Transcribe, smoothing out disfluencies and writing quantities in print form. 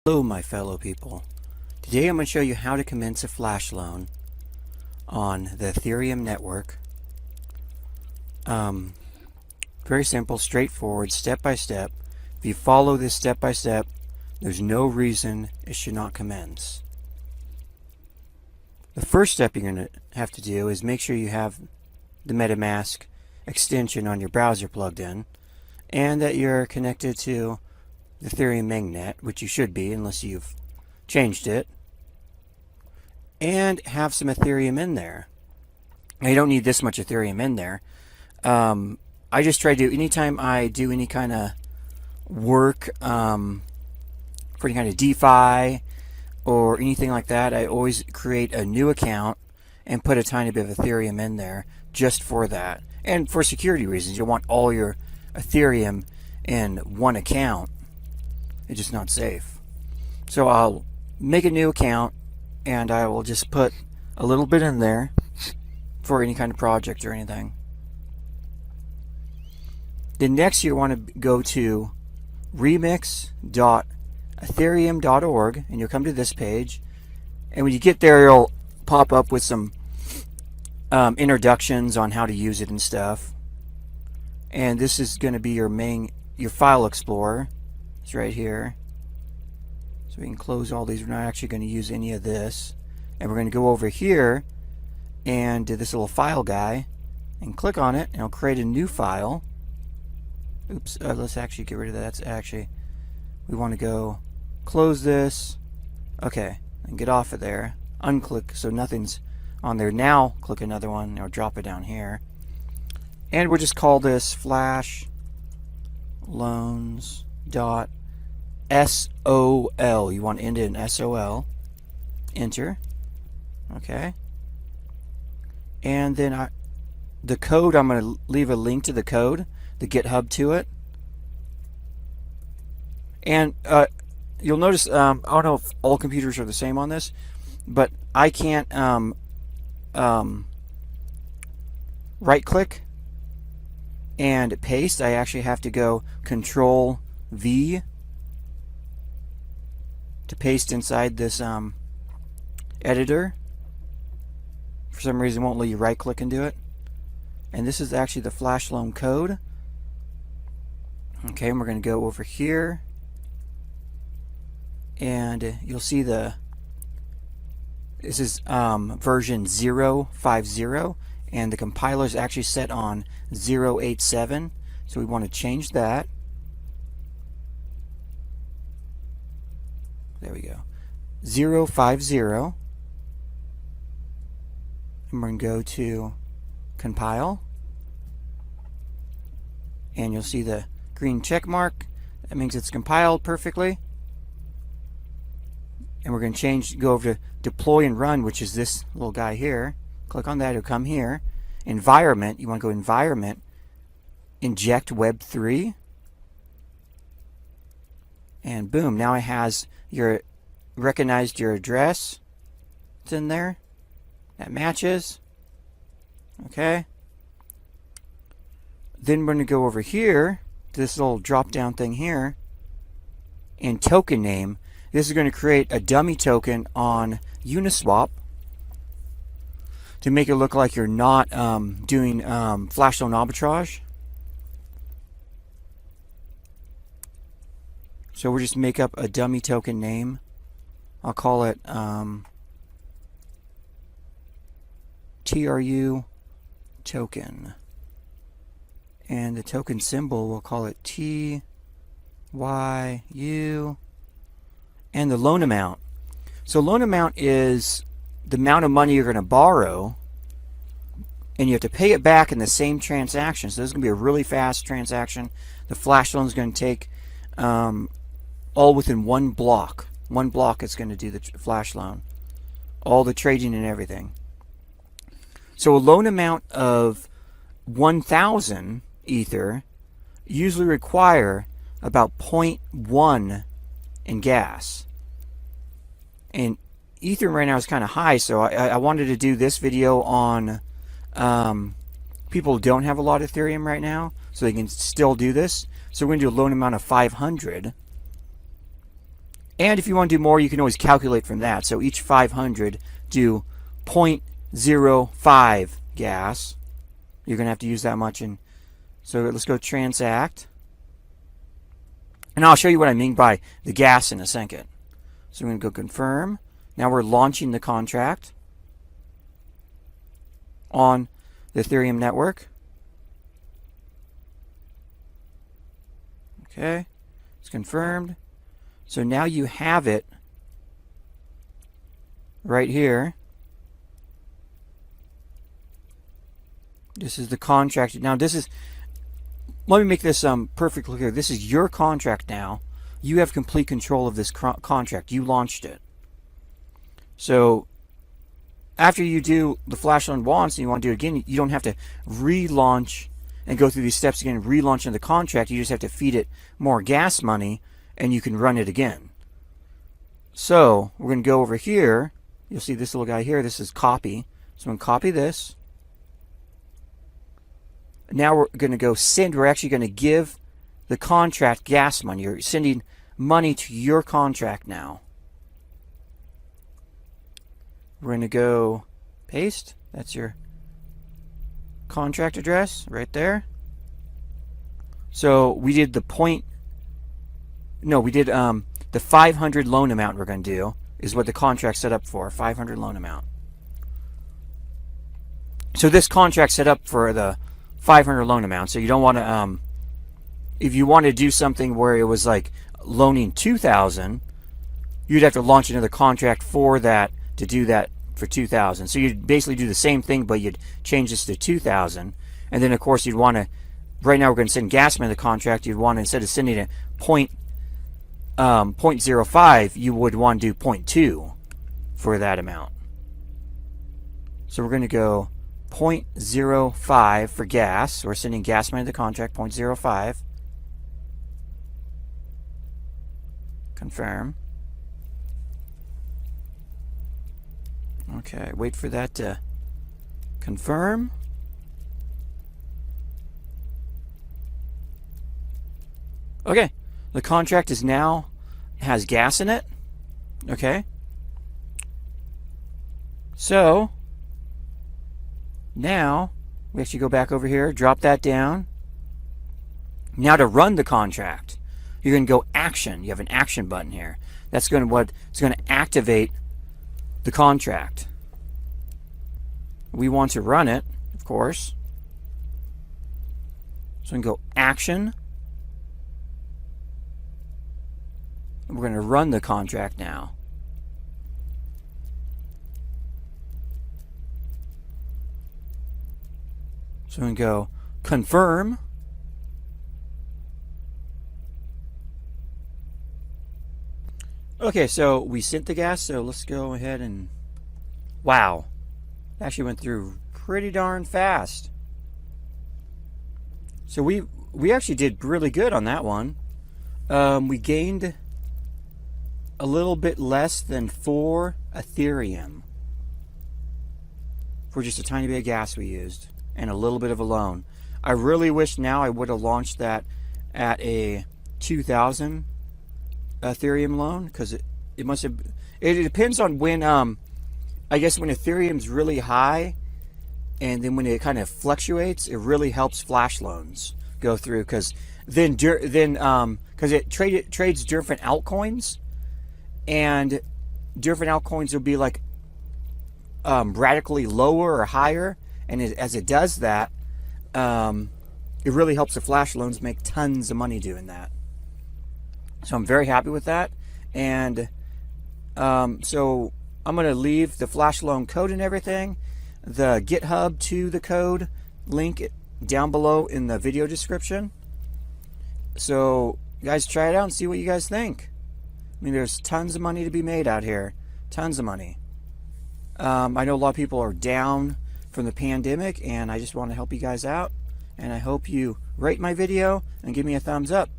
Hello my fellow people. Today I'm going to show you how to commence a flash loan on the Ethereum network. Very simple, straightforward, step by step. If you follow this step by step, there's no reason it should not commence. The first step you're going to have to do is make sure you have the Metamask extension on your browser plugged in and that you're connected to the Ethereum mainnet, which you should be unless you've changed it, and have some Ethereum in there. Now, you don't need this much Ethereum in there. I just try to, anytime I do any kind of work for any kind of DeFi or anything like that, I always create a new account and put a tiny bit of Ethereum in there just for that. And for security reasons, you want all your Ethereum in one account. It's just not safe. So I'll make a new account and I will just put a little bit in there for any kind of project or anything. Then next you want to go to remix.ethereum.org and you'll come to this page, and when you get there it'll pop up with some introductions on how to use it and stuff. And this is going to be your file explorer. It's right here. So we can close all these. We're not actually going to use any of this. And we're going to go over here and do this little file guy and click on it, and it'll create a new file. Oops, let's actually get rid of that. That's actually, we want to go close this. Okay, and get off of there. Unclick so nothing's on there. Now click another one or drop it down here. And we'll just call this flashloans.sol. You want to end it in SOL. Enter. Okay. And then the code, I'm going to leave a link to the code, the GitHub to it. And you'll notice, I don't know if all computers are the same on this, but I can't right click and paste. I actually have to go Control V to paste inside this editor. For some reason it won't let you right click and do it. And this is actually the flash loan code. Okay, and we're going to go over here and you'll see this is version 0.50 and the compiler is actually set on 0.87, so we want to change that. There we go. 0.50. And we're going to go to compile. And you'll see the green check mark. That means it's compiled perfectly. And we're going to go over to deploy and run, which is this little guy here. Click on that, it'll come here. Environment, you want to go environment, inject web3. And boom, now it has recognized your address. It's in there. That matches. Okay. Then we're going to go over here to this little drop down thing here. And token name. This is going to create a dummy token on Uniswap to make it look like you're not doing flash loan arbitrage. So we'll just make up a dummy token name. I'll call it TRU token. And the token symbol, we'll call it TYU. And the loan amount. So loan amount is the amount of money you're going to borrow, and you have to pay it back in the same transaction. So this is going to be a really fast transaction. The flash loan is going to take all within one block. One block is going to do the flash loan. All the trading and everything. So a loan amount of 1,000 Ether usually require about 0.1 in gas. And Ethereum right now is kind of high, so I wanted to do this video on people who don't have a lot of Ethereum right now, so they can still do this. So we're going to do a loan amount of 500. And if you want to do more, you can always calculate from that. So each 500 do 0.05 gas. You're going to have to use that much. And so let's go transact. And I'll show you what I mean by the gas in a second. So I'm going to go confirm. Now we're launching the contract on the Ethereum network. Okay, it's confirmed. So now you have it right here. This is the contract. Now this is, let me make this perfectly clear. This is your contract now. You have complete control of this contract. You launched it. So after you do the Flash Loan once and you want to do it again, you don't have to relaunch and go through these steps again and relaunch in the contract. You just have to feed it more gas money and you can run it again. So we're going to go over here. You'll see this little guy here. This is copy. So I'm going to copy this. Now we're going to go send. We're actually going to give the contract gas money. You're sending money to your contract now. We're going to go paste. That's your contract address right there. So we did the the 500 loan amount we're going to do is what the contract set up for, 500 loan amount. So this contract set up for the 500 loan amount. So you don't want to, if you want to do something where it was like loaning 2,000, you'd have to launch another contract for that to do that for 2,000. So you'd basically do the same thing, but you'd change this to 2,000. And then of course you'd want to, right now we're going to send gas money to the contract. You'd want to, instead of sending it 0.05, you would want to do 0.2 for that amount. So we're going to go 0.05 for gas. We're sending gas money to the contract, 0.05. Confirm. Okay, wait for that to confirm. Okay, the contract is now has gas in it. Okay. So now we actually go back over here, drop that down. Now to run the contract, you're going to go action. You have an action button here. That's going to it's going to activate the contract. We want to run it, of course. So we can go action. And we're going to run the contract now. So we can go confirm. Okay, so we sent the gas, so let's go ahead and, wow, it actually went through pretty darn fast. So we actually did really good on that one. We gained a little bit less than 4 Ethereum for just a tiny bit of gas we used and a little bit of a loan. I really wish now I would have launched that at a 2,000 Ethereum loan, because it must have, it depends on when I guess when Ethereum's really high and then when it kind of fluctuates, it really helps Flash Loans go through, because then because it trades different altcoins, and different altcoins will be like radically lower or higher, and as it does that, it really helps the Flash Loans make tons of money doing that. So I'm very happy with that. And so I'm going to leave the Flash Loan code and everything, the GitHub to the code link down below in the video description. So guys, try it out and see what you guys think. I mean, there's tons of money to be made out here. Tons of money. I know a lot of people are down from the pandemic, and I just want to help you guys out. And I hope you rate my video and give me a thumbs up.